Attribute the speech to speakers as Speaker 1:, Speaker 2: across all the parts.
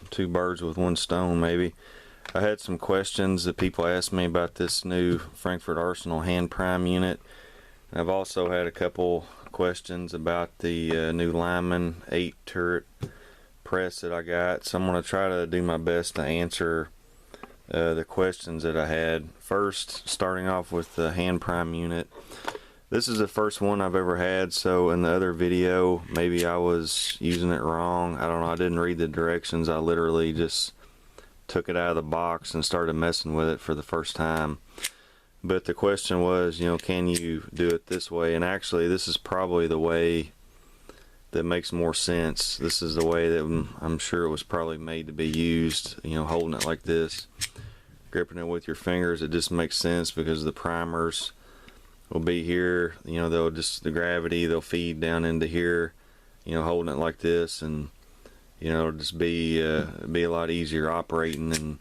Speaker 1: two birds with one stone maybe. I had some questions that people asked me about this new Frankford Arsenal hand prime unit. I've also had a couple questions about the new Lyman 8 turret press that I got, so I'm going to try to do my best to answer the questions that I had. First, starting off with the hand prime unit. This is the first one I've ever had, so in the other video maybe I was using it wrong. I don't know, I didn't read the directions. I literally just took it out of the box and started messing with it for the first time. But the question was, can you do it this way? And actually this is probably the way that makes more sense. This is the way that I'm sure it was probably made to be used, holding it like this, gripping it with your fingers. It just makes sense because the primers will be here, they'll just, the gravity, they'll feed down into here, holding it like this, and it'll just be a lot easier operating and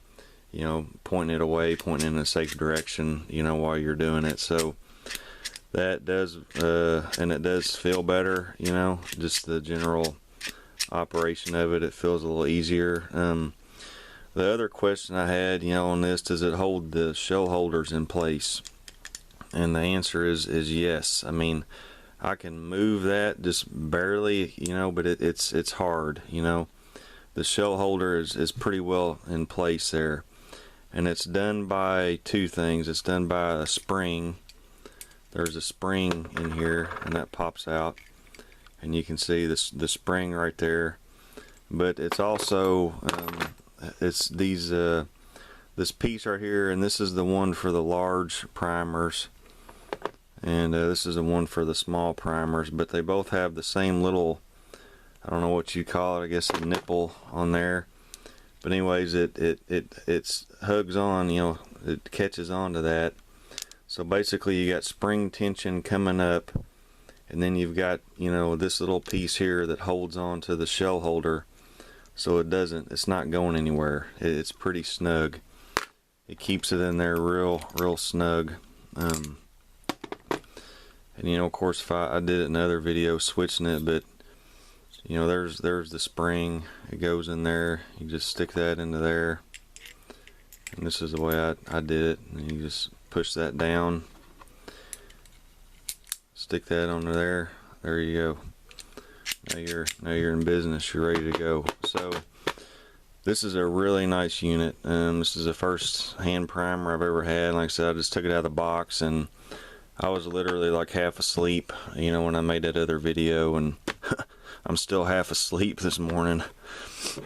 Speaker 1: pointing it away, pointing in a safe direction, while you're doing it. So that does and it does feel better, just the general operation of it feels a little easier. The other question I had, on this, does it hold the shell holders in place? And the answer is yes. I mean, I can move that just barely, but it's hard, The shell holder is pretty well in place there. And it's done by two things. It's done by a spring. There's a spring in here, and that pops out. And you can see the spring right there. But it's also, it's these, this piece right here, and this is the one for the large primers. And this is the one for the small primers, but they both have the same little, I don't know what you call it, I guess a nipple on there. But anyways, it hugs on, it catches on to that. So basically you got spring tension coming up, and then you've got, this little piece here that holds on to the shell holder, so it's not going anywhere. It's pretty snug. It keeps it in there real snug. And of course, if I did it in another video switching it, but there's the spring. It goes in there. You just stick that into there, and this is the way I did it. And you just push that down, stick that under there. There you go. Now you're in business. You're ready to go. So this is a really nice unit. This is the first hand primer I've ever had. Like I said, I just took it out of the box, and I was literally like half asleep, when I made that other video, and I'm still half asleep this morning.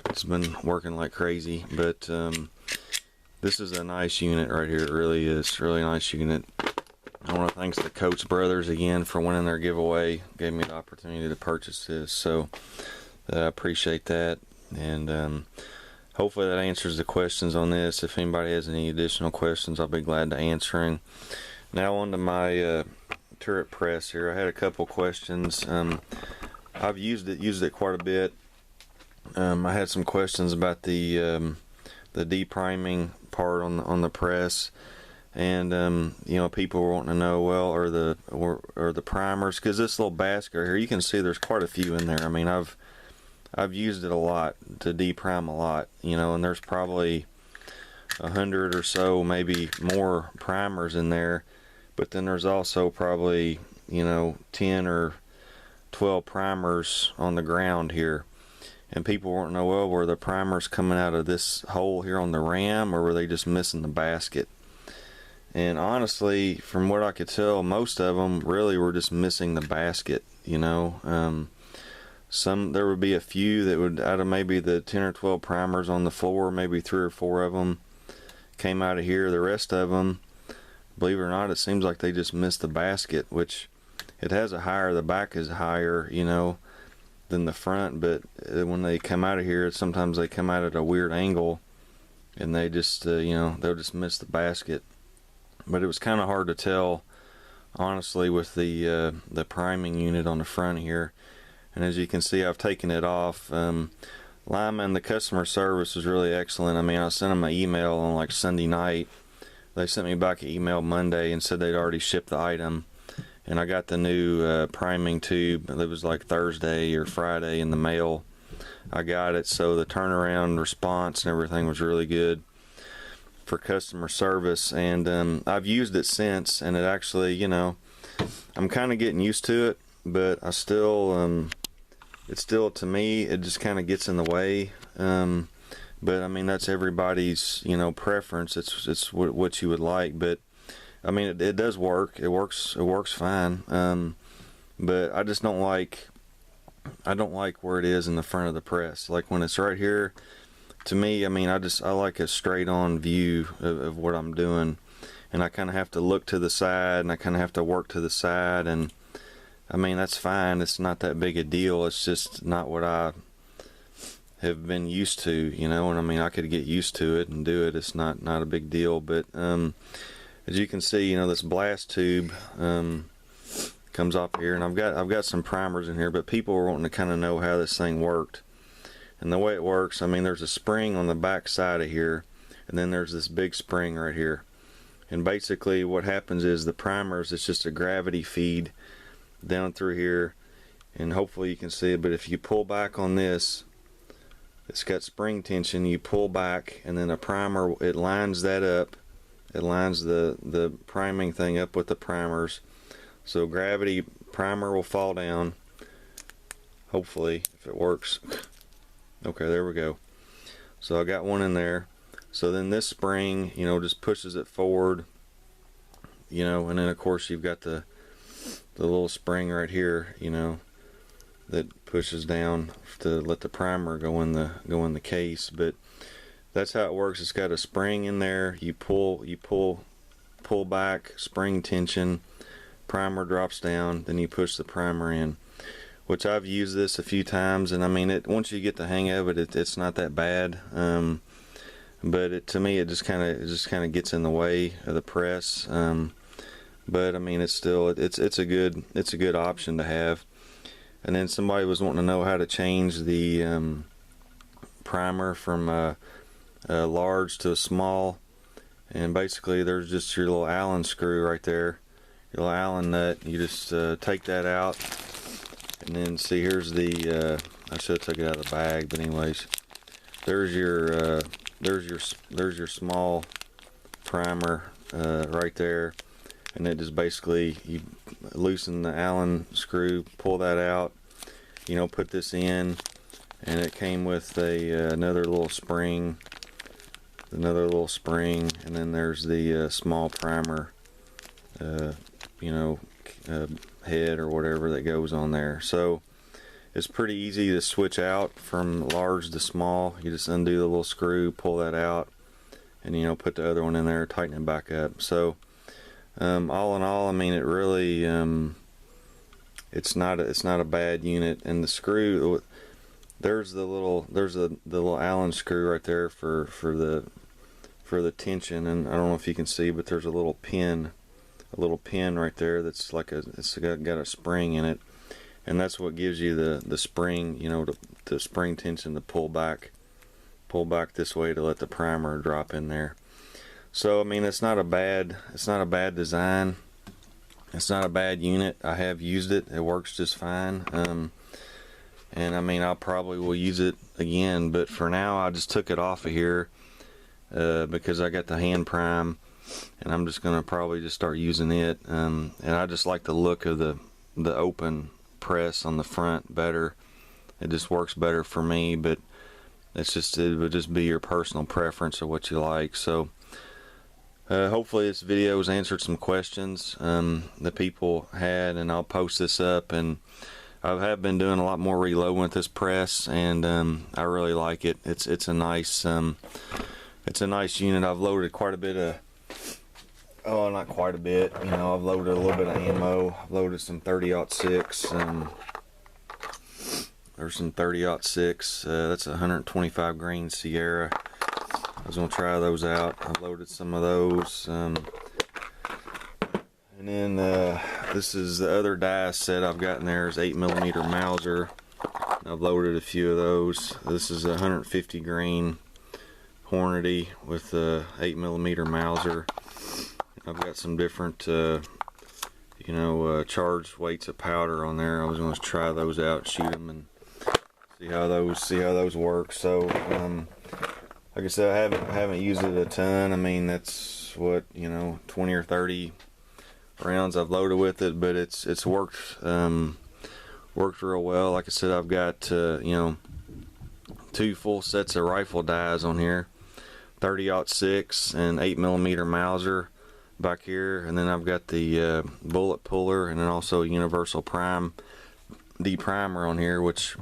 Speaker 1: It's been working like crazy, but this is a nice unit right here. It really is. Really nice unit. I want to thank the Coates brothers again for winning their giveaway. Gave me the opportunity to purchase this, so I appreciate that. And hopefully that answers the questions on this. If anybody has any additional questions, I'll be glad to answer. Now on to my turret press here. I had a couple questions. I've used it quite a bit. I had some questions about the depriming part on the press, and people were wanting to know, well, are the primers, because this little basket here, you can see there's quite a few in there. I mean, I've used it a lot to deprime a lot, and there's probably 100 or so, maybe more primers in there. But then there's also probably 10 or 12 primers on the ground here, and people want to know, well, were the primers coming out of this hole here on the ram, or were they just missing the basket? And honestly, from what I could tell, most of them really were just missing the basket. There would be a few that would, out of maybe the 10 or 12 primers on the floor, maybe 3 or 4 of them came out of here. The rest of them, believe it or not, it seems like they just missed the basket, which it has the back is higher, than the front, but when they come out of here, sometimes they come out at a weird angle, and they just, they'll just miss the basket. But it was kind of hard to tell, honestly, with the priming unit on the front here. And as you can see, I've taken it off. Lyman, the customer service was really excellent. I mean, I sent them an email on like Sunday night. They sent me back an email Monday and said they'd already shipped the item. And I got the new priming tube. It was like Thursday or Friday in the mail. I got it. So the turnaround response and everything was really good for customer service, and I've used it since, and it actually, you know, I'm kind of getting used to it, but I still it still, to me, it just kind of gets in the way. But I mean, that's everybody's, you know, preference. It's what you would like, but I mean, it does work. It works fine. But I just don't like where it is in the front of the press. Like when it's right here, to me, I mean, I like a straight on view of what I'm doing, and I kind of have to look to the side, and I kind of have to work to the side, and I mean, that's fine. It's not that big a deal. It's just not what I have been used to, you know. And I mean, I could get used to it and do it. It's not a big deal. But as you can see, you know, this blast tube comes off here, and I've got some primers in here. But people were wanting to kind of know how this thing worked, and the way it works. I mean, there's a spring on the back side of here, and then there's this big spring right here. And basically, what happens is the primers, it's just a gravity feed down through here, and hopefully you can see it, but if you pull back on this, it's got spring tension. You pull back, and then a primer, it lines that up. It lines the priming thing up with the primers, so gravity primer will fall down, hopefully, if it works. Okay, there we go. So I got one in there. So then this spring, you know, just pushes it forward, you know, and then of course you've got the little spring right here, you know, that pushes down to let the primer go in the case. But that's how it works. It's got a spring in there. You pull back, spring tension, primer drops down, then you push the primer in. Which I've used this a few times, and I mean, once you get the hang of it, it's not that bad. But to me, it just kind of gets in the way of the press. But I mean, it's still it's a good option to have. And then somebody was wanting to know how to change the primer from a large to a small, and basically there's just your little Allen screw right there, your little Allen nut. You just take that out, and then see, here's the I should have took it out of the bag, but anyways, there's your small primer right there. And it just basically, you loosen the Allen screw, pull that out, you know, put this in, and it came with another little spring, and then there's the small primer, you know, head or whatever that goes on there. So it's pretty easy to switch out from large to small. You just undo the little screw, pull that out, and, you know, put the other one in there, tighten it back up. So all in all, I mean, it really it's not a bad unit. And the screw, there's the little Allen screw right there for the tension, and I don't know if you can see, but there's a little pin right there that's like it's got a spring in it, and that's what gives you the spring, you know, the spring tension to pull back this way to let the primer drop in there. So I mean, it's not a bad design. It's not a bad unit. I have used it. It works just fine. And I mean, I probably will use it again, but for now I just took it off of here because I got the hand prime, and I'm just gonna probably just start using it. And I just like the look of the open press on the front better. It just works better for me, but it would just be your personal preference of what you like. So hopefully this video has answered some questions that people had, and I'll post this up. And I have been doing a lot more reloading with this press, and I really like it. It's a nice unit. I've loaded quite a bit of, not quite a bit, you know, I've loaded a little bit of ammo. I've loaded some 30-06. There's some 30-06. That's a 125 grain Sierra. I was gonna try those out. I've loaded some of those. And then this is the other dice set I've got in there is 8mm Mauser. I've loaded a few of those. This is a 150 grain Hornady with a 8mm Mauser. I've got some different charged weights of powder on there. I was going to try those out, shoot them, and See how those work. So like I said, I haven't used it a ton. I mean, that's what, 20 or 30 rounds I've loaded with it, but it's worked real well. Like I said, I've got 2 full sets of rifle dies on here, 30-06 and 8mm Mauser back here, and then I've got the bullet puller, and then also a universal prime deprimer on here, which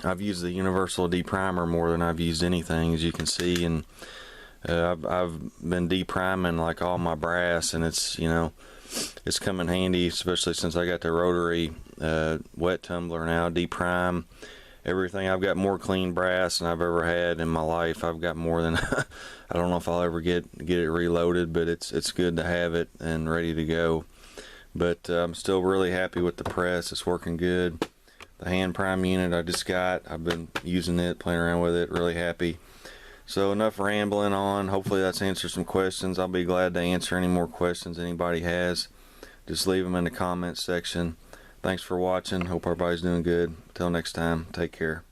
Speaker 1: I've used the universal deprimer more than I've used anything, as you can see, and I've been depriming like all my brass, and it's come in handy, especially since I got the rotary wet tumbler now. Deprime everything. I've got more clean brass than I've ever had in my life. I've got more than I don't know if I'll ever get it reloaded, but it's good to have it and ready to go. But I'm still really happy with the press. It's working good. The hand prime unit I just got, I've been using it, playing around with it, really happy. So enough rambling on. Hopefully that's answered some questions. I'll be glad to answer any more questions anybody has. Just leave them in the comments section. Thanks for watching. Hope everybody's doing good. Until next time, take care.